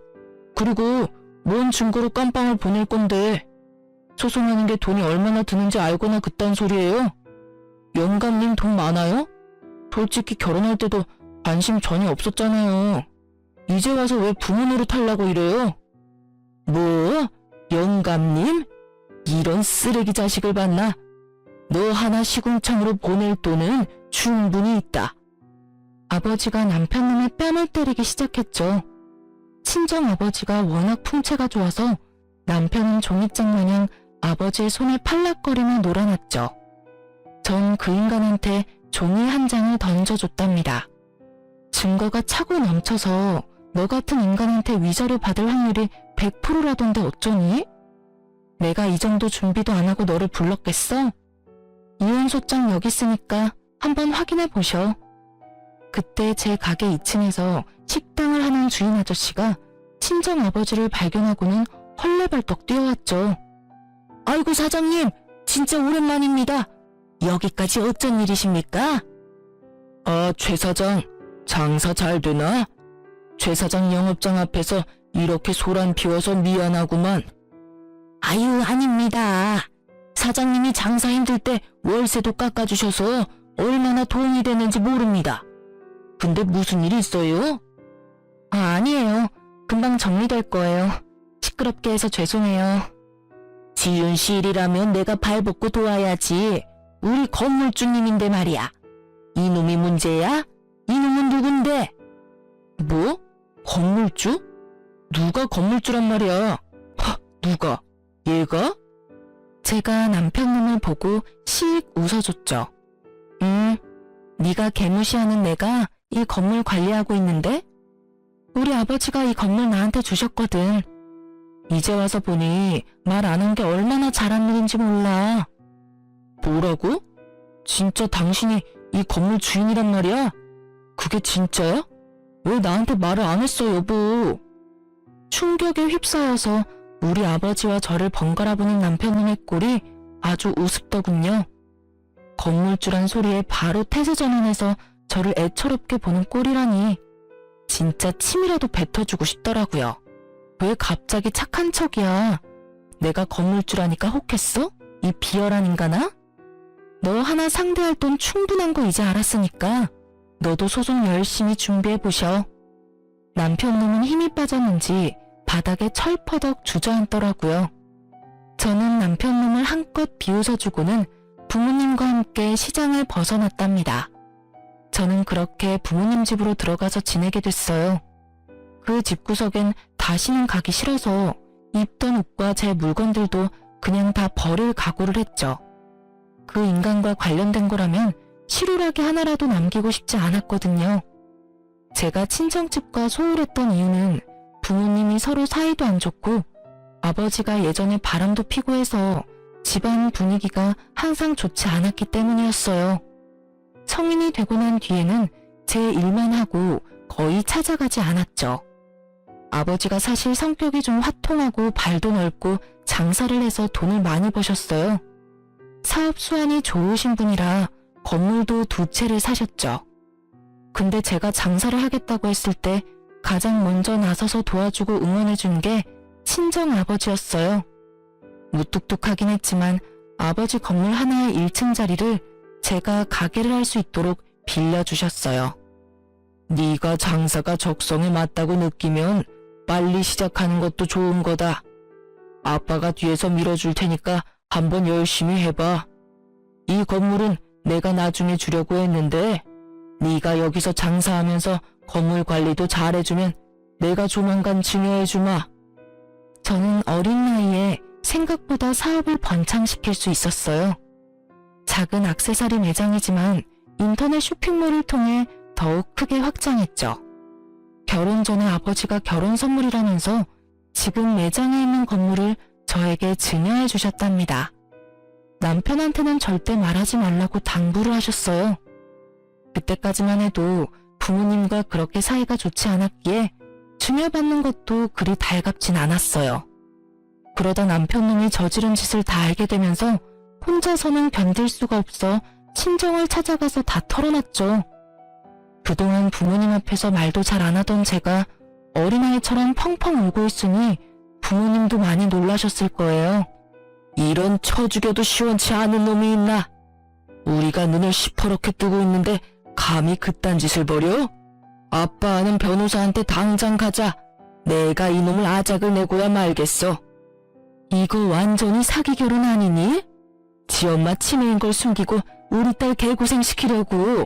그리고 뭔 증거로 깜빵을 보낼 건데 소송하는 게 돈이 얼마나 드는지 알거나 그딴 소리예요? 영감님 돈 많아요? 솔직히 결혼할 때도 관심 전혀 없었잖아요. 이제 와서 왜 부모 노릇하려고 이래요? 뭐? 영감님? 이런 쓰레기 자식을 봤나? 너 하나 시궁창으로 보낼 돈은 충분히 있다. 아버지가 남편놈의 뺨을 때리기 시작했죠. 친정아버지가 워낙 풍채가 좋아서 남편은 종이장 마냥 아버지의 손을 팔락거리며 놀아놨죠. 전 그 인간한테 종이 한 장을 던져줬답니다. 증거가 차고 넘쳐서 너 같은 인간한테 위자료 받을 확률이 100%라던데 어쩌니? 내가 이 정도 준비도 안 하고 너를 불렀겠어? 이혼소장 여기 있으니까 한번 확인해 보셔. 그때 제 가게 2층에서 식당을 하는 주인 아저씨가 친정아버지를 발견하고는 헐레벌떡 뛰어왔죠. 아이고 사장님, 진짜 오랜만입니다. 여기까지 어쩐 일이십니까? 아, 최 사장, 장사 잘 되나? 최 사장 영업장 앞에서 이렇게 소란 피워서 미안하구만. 아유, 아닙니다. 사장님이 장사 힘들 때 월세도 깎아주셔서 얼마나 도움이 되는지 모릅니다. 근데 무슨 일 있어요? 아, 아니에요. 금방 정리될 거예요. 시끄럽게 해서 죄송해요. 지윤 씨 일이라면 내가 발벗고 도와야지. 우리 건물주님인데 말이야. 이놈이 문제야? 이놈은 누군데? 뭐? 건물주? 누가 건물주란 말이야? 누가? 얘가? 제가 남편놈을 보고 씩 웃어줬죠. 네가 개무시하는 내가 이 건물 관리하고 있는데? 우리 아버지가 이 건물 나한테 주셨거든. 이제 와서 보니 말 안 한 게 얼마나 잘한 일인지 몰라. 뭐라고? 진짜 당신이 이 건물 주인이란 말이야? 그게 진짜야? 왜 나한테 말을 안 했어, 여보? 충격에 휩싸여서 우리 아버지와 저를 번갈아 보는 남편님의 꼴이 아주 우습더군요. 건물주란 소리에 바로 태세 전환해서 저를 애처롭게 보는 꼴이라니 진짜 침이라도 뱉어주고 싶더라고요. 왜 갑자기 착한 척이야? 내가 건물주라니까 혹했어? 이 비열한 인간아? 너 하나 상대할 돈 충분한 거 이제 알았으니까 너도 소송 열심히 준비해보셔. 남편놈은 힘이 빠졌는지 바닥에 철퍼덕 주저앉더라고요. 저는 남편놈을 한껏 비웃어주고는 부모님과 함께 시장을 벗어났답니다. 저는 그렇게 부모님 집으로 들어가서 지내게 됐어요. 그 집구석엔 다시는 가기 싫어서 입던 옷과 제 물건들도 그냥 다 버릴 각오를 했죠. 그 인간과 관련된 거라면 실오라기 하나라도 남기고 싶지 않았거든요. 제가 친정집과 소홀했던 이유는 부모님이 서로 사이도 안 좋고 아버지가 예전에 바람도 피고 해서 집안 분위기가 항상 좋지 않았기 때문이었어요. 성인이 되고 난 뒤에는 제 일만 하고 거의 찾아가지 않았죠. 아버지가 사실 성격이 좀 화통하고 발도 넓고 장사를 해서 돈을 많이 버셨어요. 사업 수완이 좋으신 분이라 건물도 2채를 사셨죠. 근데 제가 장사를 하겠다고 했을 때 가장 먼저 나서서 도와주고 응원해준 게 친정아버지였어요. 무뚝뚝하긴 했지만 아버지 건물 하나의 1층 자리를 제가 가게를 할 수 있도록 빌려주셨어요. 네가 장사가 적성에 맞다고 느끼면 빨리 시작하는 것도 좋은 거다. 아빠가 뒤에서 밀어줄 테니까 한번 열심히 해봐. 이 건물은 내가 나중에 주려고 했는데 네가 여기서 장사하면서 건물 관리도 잘해주면 내가 조만간 증여해주마. 저는 어린 나이에 생각보다 사업을 번창시킬 수 있었어요. 작은 액세서리 매장이지만 인터넷 쇼핑몰을 통해 더욱 크게 확장했죠. 결혼 전에 아버지가 결혼 선물이라면서 지금 매장에 있는 건물을 저에게 증여해 주셨답니다. 남편한테는 절대 말하지 말라고 당부를 하셨어요. 그때까지만 해도 부모님과 그렇게 사이가 좋지 않았기에 증여받는 것도 그리 달갑진 않았어요. 그러다 남편놈이 저지른 짓을 다 알게 되면서 혼자서는 견딜 수가 없어 친정을 찾아가서 다 털어놨죠. 그동안 부모님 앞에서 말도 잘 안 하던 제가 어린아이처럼 펑펑 울고 있으니 부모님도 많이 놀라셨을 거예요. 이런 쳐 죽여도 시원치 않은 놈이 있나? 우리가 눈을 시퍼렇게 뜨고 있는데 감히 그딴 짓을 벌여? 아빠 아는 변호사한테 당장 가자. 내가 이놈을 아작을 내고야 말겠어. 이거 완전히 사기 결혼 아니니? 지 엄마 치매인 걸 숨기고 우리 딸 개고생시키려고.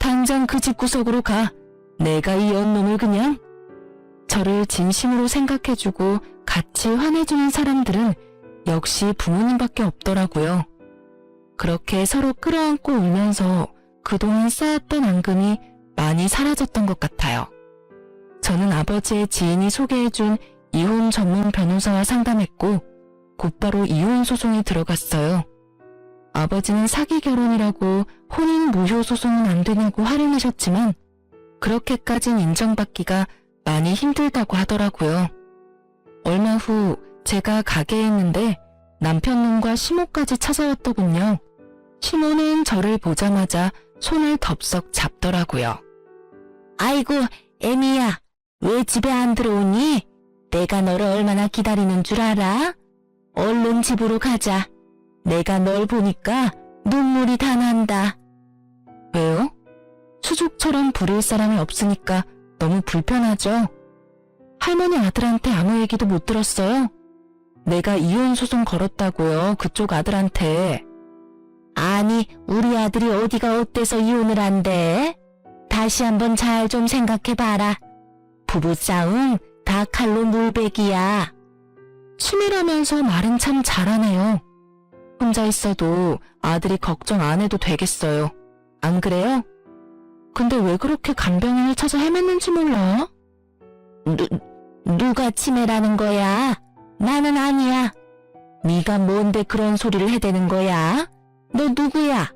당장 그 집구석으로 가. 내가 이 연놈을 그냥. 저를 진심으로 생각해주고 같이 화내주는 사람들은 역시 부모님밖에 없더라고요. 그렇게 서로 끌어안고 울면서 그동안 쌓았던 앙금이 많이 사라졌던 것 같아요. 저는 아버지의 지인이 소개해준 이혼 전문 변호사와 상담했고 곧바로 이혼 소송에 들어갔어요. 아버지는 사기 결혼이라고 혼인 무효 소송은 안 되냐고 화를 내셨지만 그렇게까진 인정받기가 많이 힘들다고 하더라고요. 얼마 후 제가 가게에 있는데 남편놈과 시모까지 찾아왔더군요. 시모는 저를 보자마자 손을 덥석 잡더라고요. 아이고, 애미야, 왜 집에 안 들어오니? 내가 너를 얼마나 기다리는 줄 알아? 얼른 집으로 가자. 내가 널 보니까 눈물이 다 난다. 왜요? 수족처럼 부릴 사람이 없으니까 너무 불편하죠? 할머니 아들한테 아무 얘기도 못 들었어요? 내가 이혼 소송 걸었다고요, 그쪽 아들한테. 아니, 우리 아들이 어디가 어때서 이혼을 한대? 다시 한번 잘 좀 생각해봐라. 부부싸움 다 칼로 물베기야. 치밀하면서 말은 참 잘하네요. 혼자 있어도 아들이 걱정 안 해도 되겠어요. 안 그래요? 근데 왜 그렇게 간병인을 찾아 헤맸는지 몰라? 누가 치매라는 거야? 나는 아니야. 네가 뭔데 그런 소리를 해대는 거야? 너 누구야?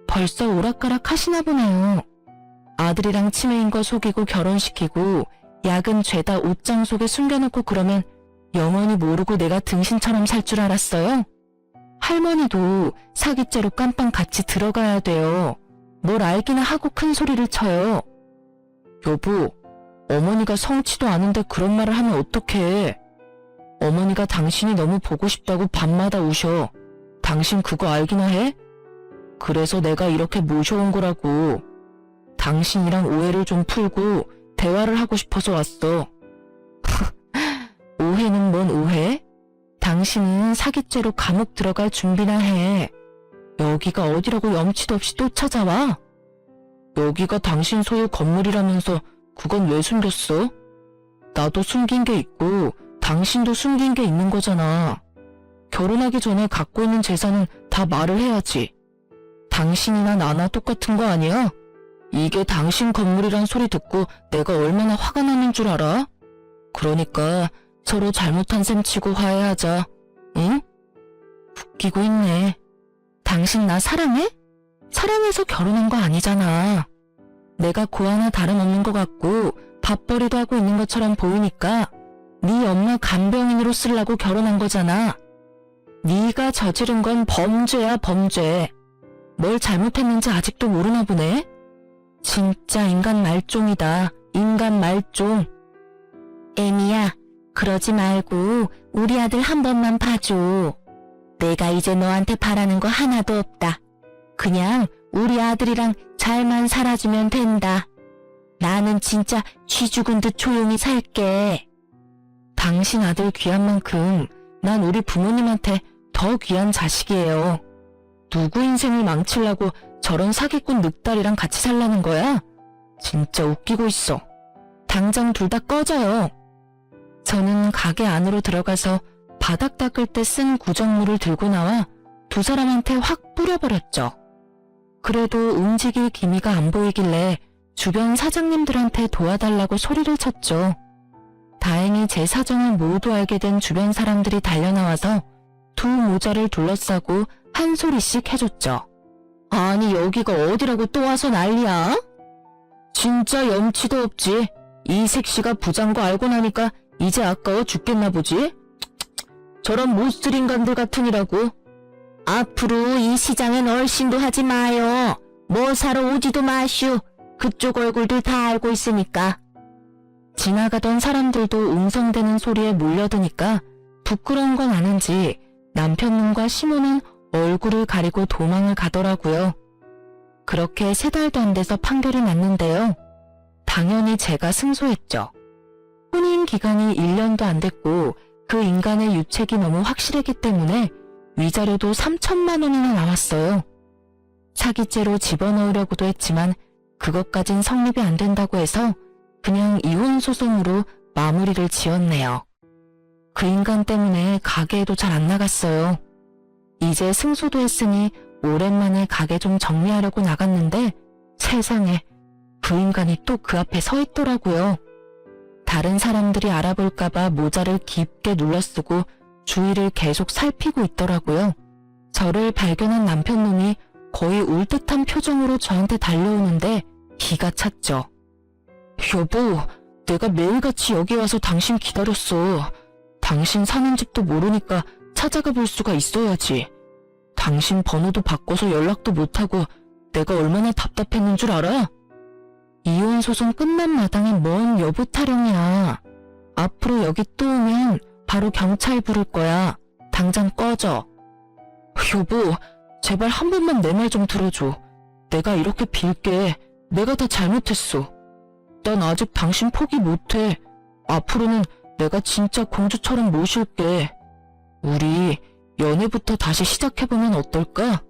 벌써 오락가락 하시나 보네요. 아들이랑 치매인 거 속이고 결혼시키고 약은 죄다 옷장 속에 숨겨놓고 그러면 영원히 모르고 내가 등신처럼 살 줄 알았어요? 할머니도 사기죄로 깜빵 같이 들어가야 돼요. 뭘 알기나 하고 큰 소리를 쳐요. 여보, 어머니가 성치도 않은데 그런 말을 하면 어떡해. 어머니가 당신이 너무 보고 싶다고 밤마다 우셔. 당신 그거 알기나 해? 그래서 내가 이렇게 모셔온 거라고. 당신이랑 오해를 좀 풀고 대화를 하고 싶어서 왔어. 오해는 뭔 오해? 당신은 사기죄로 감옥 들어갈 준비나 해. 여기가 어디라고 염치도 없이 또 찾아와? 여기가 당신 소유 건물이라면서 그건 왜 숨겼어? 나도 숨긴 게 있고 당신도 숨긴 게 있는 거잖아. 결혼하기 전에 갖고 있는 재산은 다 말을 해야지. 당신이나 나나 똑같은 거 아니야? 이게 당신 건물이란 소리 듣고 내가 얼마나 화가 나는 줄 알아? 그러니까 서로 잘못한 셈 치고 화해하자. 응? 웃기고 있네. 당신 나 사랑해? 사랑해서 결혼한 거 아니잖아. 내가 고 하나 다름없는 것 같고 밥벌이도 하고 있는 것처럼 보이니까 네 엄마 간병인으로 쓰려고 결혼한 거잖아. 네가 저지른 건 범죄야, 범죄. 뭘 잘못했는지 아직도 모르나 보네. 진짜 인간 말종이다. 인간 말종. 애미야, 그러지 말고 우리 아들 한 번만 봐줘. 내가 이제 너한테 바라는 거 하나도 없다. 그냥 우리 아들이랑 잘만 살아주면 된다. 나는 진짜 쥐 죽은 듯 조용히 살게. 당신 아들 귀한 만큼 난 우리 부모님한테 더 귀한 자식이에요. 누구 인생을 망치려고 저런 사기꾼 늑다리랑 같이 살라는 거야? 진짜 웃기고 있어. 당장 둘 다 꺼져요. 저는 가게 안으로 들어가서 바닥 닦을 때 쓴 구정물을 들고 나와 두 사람한테 확 뿌려버렸죠. 그래도 움직일 기미가 안 보이길래 주변 사장님들한테 도와달라고 소리를 쳤죠. 다행히 제 사정을 모두 알게 된 주변 사람들이 달려나와서 두 모자를 둘러싸고 한 소리씩 해줬죠. 아니 여기가 어디라고 또 와서 난리야? 진짜 염치도 없지. 이 색시가 부자인 거 알고 나니까 이제 아까워 죽겠나 보지? 저런 못쓸 인간들 같으니라고. 앞으로 이 시장엔 얼씬도 하지 마요. 뭐 사러 오지도 마슈. 그쪽 얼굴들 다 알고 있으니까. 지나가던 사람들도 웅성대는 소리에 몰려드니까 부끄러운 건 아는지 남편님과 시모는 얼굴을 가리고 도망을 가더라고요. 그렇게 3달도 안 돼서 판결이 났는데요. 당연히 제가 승소했죠. 혼인 기간이 1년도 안 됐고 그 인간의 유책이 너무 확실했기 때문에 위자료도 3천만 원이나 나왔어요. 사기죄로 집어넣으려고도 했지만 그것까진 성립이 안 된다고 해서 그냥 이혼 소송으로 마무리를 지었네요. 그 인간 때문에 가게에도 잘 안 나갔어요. 이제 승소도 했으니 오랜만에 가게 좀 정리하려고 나갔는데 세상에 그 인간이 또 그 앞에 서 있더라고요. 다른 사람들이 알아볼까봐 모자를 깊게 눌러쓰고 주위를 계속 살피고 있더라고요. 저를 발견한 남편놈이 거의 울 듯한 표정으로 저한테 달려오는데 기가 찼죠. 여보, 내가 매일같이 여기 와서 당신 기다렸어. 당신 사는 집도 모르니까 찾아가 볼 수가 있어야지. 당신 번호도 바꿔서 연락도 못하고 내가 얼마나 답답했는 줄 알아? 이혼 소송 끝난 마당에 뭔 여보 타령이야. 앞으로 여기 또 오면 바로 경찰 부를 거야. 당장 꺼져. 여보, 제발 한 번만 내 말 좀 들어줘. 내가 이렇게 빌게. 내가 다 잘못했어. 난 아직 당신 포기 못해. 앞으로는 내가 진짜 공주처럼 모실게. 우리 연애부터 다시 시작해보면 어떨까?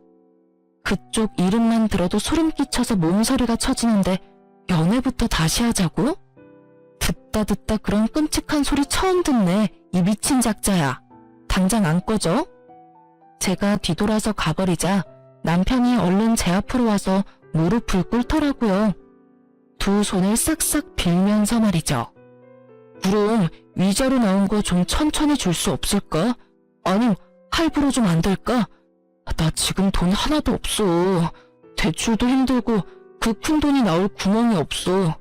그쪽 이름만 들어도 소름 끼쳐서 몸서리가 쳐지는데 연애부터 다시 하자고? 듣다 그런 끔찍한 소리 처음 듣네. 이 미친 작자야. 당장 안 꺼져? 제가 뒤돌아서 가버리자 남편이 얼른 제 앞으로 와서 무릎을 꿇더라고요. 두 손을 싹싹 빌면서 말이죠. 그럼 위자료 나온 거 좀 천천히 줄 수 없을까? 아님 할부로 좀 안 될까? 나 지금 돈 하나도 없어. 대출도 힘들고 그 큰 돈이 나올 구멍이 없어.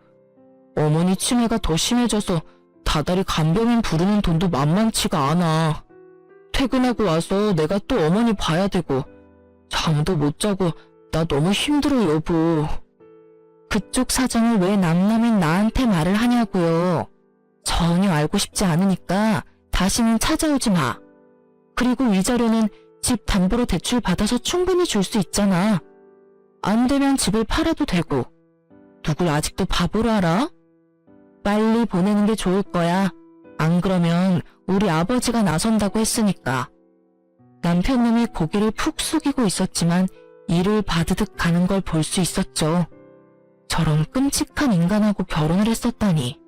어머니 치매가 더 심해져서 다달이 간병인 부르는 돈도 만만치가 않아. 퇴근하고 와서 내가 또 어머니 봐야 되고 잠도 못 자고 나 너무 힘들어 여보. 그쪽 사정을 왜 남남인 나한테 말을 하냐고요. 전혀 알고 싶지 않으니까 다시는 찾아오지 마. 그리고 위자료는 집 담보로 대출 받아서 충분히 줄 수 있잖아. 안 되면 집을 팔아도 되고. 누굴 아직도 바보로 알아? 빨리 보내는 게 좋을 거야. 안 그러면 우리 아버지가 나선다고 했으니까. 남편놈이 고개를 푹 숙이고 있었지만 이를 바드득 가는 걸 볼 수 있었죠. 저런 끔찍한 인간하고 결혼을 했었다니.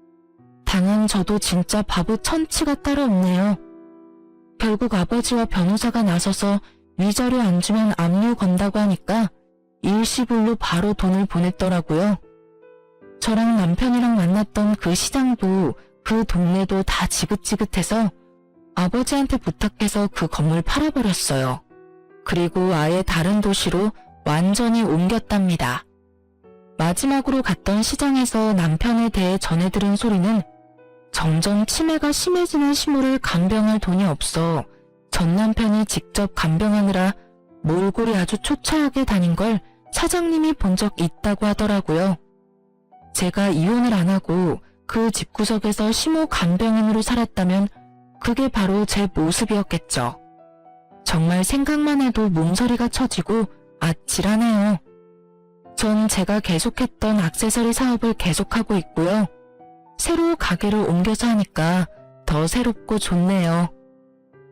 당한 저도 진짜 바보 천치가 따로 없네요. 결국 아버지와 변호사가 나서서 위자료 안 주면 압류 건다고 하니까 일시불로 바로 돈을 보냈더라고요. 저랑 남편이랑 만났던 그 시장도 그 동네도 다 지긋지긋해서 아버지한테 부탁해서 그 건물 팔아버렸어요. 그리고 아예 다른 도시로 완전히 옮겼답니다. 마지막으로 갔던 시장에서 남편에 대해 전해들은 소리는 점점 치매가 심해지는 시모를 간병할 돈이 없어 전 남편이 직접 간병하느라 몰골이 아주 초췌하게 다닌 걸 사장님이 본 적 있다고 하더라고요. 제가 이혼을 안 하고 그 집구석에서 시모 간병인으로 살았다면 그게 바로 제 모습이었겠죠. 정말 생각만 해도 몸서리가 쳐지고 아찔하네요. 전 제가 계속했던 액세서리 사업을 계속하고 있고요. 새로 가게를 옮겨서 하니까 더 새롭고 좋네요.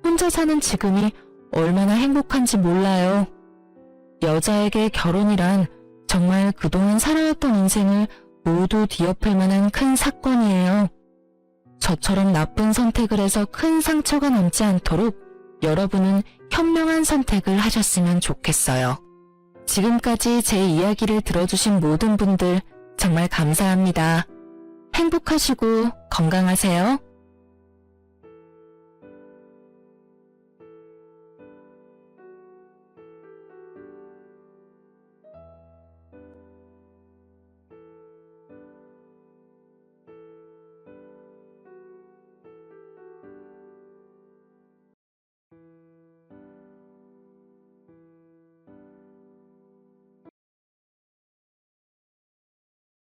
혼자 사는 지금이 얼마나 행복한지 몰라요. 여자에게 결혼이란 정말 그동안 살아왔던 인생을 모두 뒤엎을 만한 큰 사건이에요. 저처럼 나쁜 선택을 해서 큰 상처가 남지 않도록 여러분은 현명한 선택을 하셨으면 좋겠어요. 지금까지 제 이야기를 들어주신 모든 분들 정말 감사합니다. 행복하시고 건강하세요.